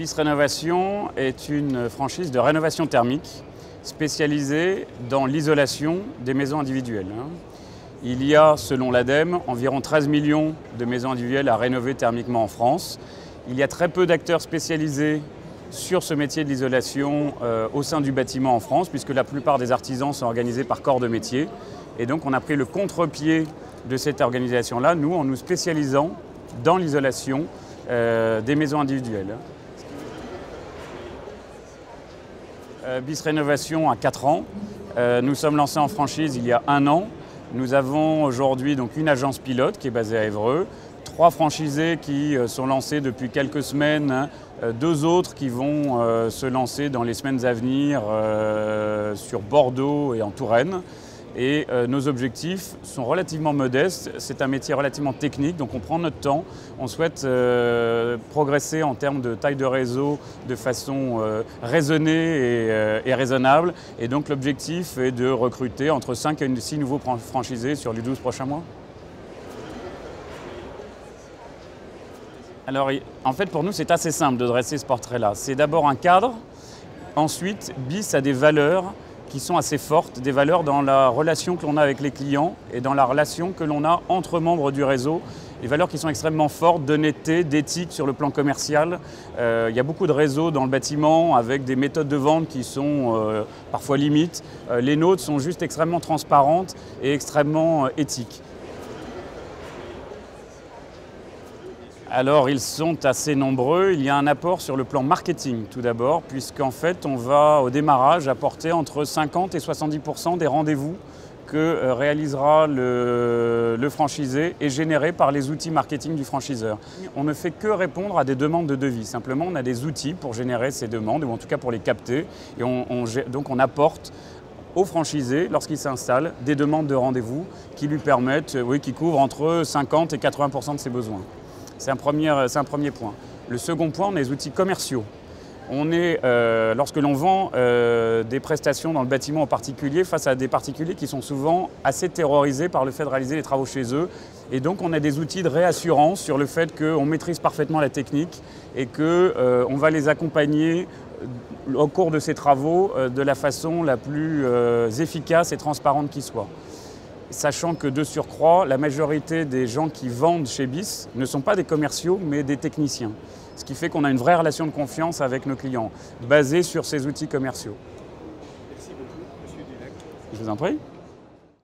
BIS Rénovation est une franchise de rénovation thermique spécialisée dans l'isolation des maisons individuelles. Il y a, selon l'ADEME, environ 13 millions de maisons individuelles à rénover thermiquement en France. Il y a très peu d'acteurs spécialisés sur ce métier de l'isolation au sein du bâtiment en France, puisque la plupart des artisans sont organisés par corps de métier. Et donc on a pris le contre-pied de cette organisation-là, nous, en nous spécialisant dans l'isolation des maisons individuelles. BIS Rénovation a 4 ans. Nous sommes lancés en franchise il y a 1 an. Nous avons aujourd'hui donc une agence pilote qui est basée à Évreux, 3 franchisés qui sont lancés depuis quelques semaines, 2 autres qui vont se lancer dans les semaines à venir sur Bordeaux et en Touraine. Et nos objectifs sont relativement modestes. C'est un métier relativement technique, donc on prend notre temps. On souhaite progresser en termes de taille de réseau de façon raisonnée et raisonnable. Et donc l'objectif est de recruter entre 5 et 6 nouveaux franchisés sur les 12 prochains mois. Alors en fait pour nous c'est assez simple de dresser ce portrait-là. C'est d'abord un cadre, ensuite BIS a des valeurs qui sont assez fortes, des valeurs dans la relation que l'on a avec les clients et dans la relation que l'on a entre membres du réseau. Des valeurs qui sont extrêmement fortes, d'honnêteté, d'éthique sur le plan commercial. Il y a beaucoup de réseaux dans le bâtiment avec des méthodes de vente qui sont parfois limites. Les nôtres sont juste extrêmement transparentes et extrêmement éthiques. Alors ils sont assez nombreux, il y a un apport sur le plan marketing tout d'abord, puisqu'en fait on va au démarrage apporter entre 50 et 70% des rendez-vous que réalisera le franchisé et générés par les outils marketing du franchiseur. On ne fait que répondre à des demandes de devis, simplement on a des outils pour générer ces demandes, ou en tout cas pour les capter, et donc on apporte au franchisé, lorsqu'il s'installe, des demandes de rendez-vous qui lui permettent, qui couvrent entre 50 et 80% de ses besoins. C'est un premier point. Le second point, on a les outils commerciaux. Lorsque l'on vend des prestations dans le bâtiment en particulier, face à des particuliers qui sont souvent assez terrorisés par le fait de réaliser les travaux chez eux. Et donc on a des outils de réassurance sur le fait qu'on maîtrise parfaitement la technique et qu'on va les accompagner au cours de ces travaux de la façon la plus efficace et transparente qui soit. Sachant que de surcroît, la majorité des gens qui vendent chez BIS ne sont pas des commerciaux, mais des techniciens. Ce qui fait qu'on a une vraie relation de confiance avec nos clients, basée sur ces outils commerciaux. Merci beaucoup, Monsieur Dulac. Je vous en prie.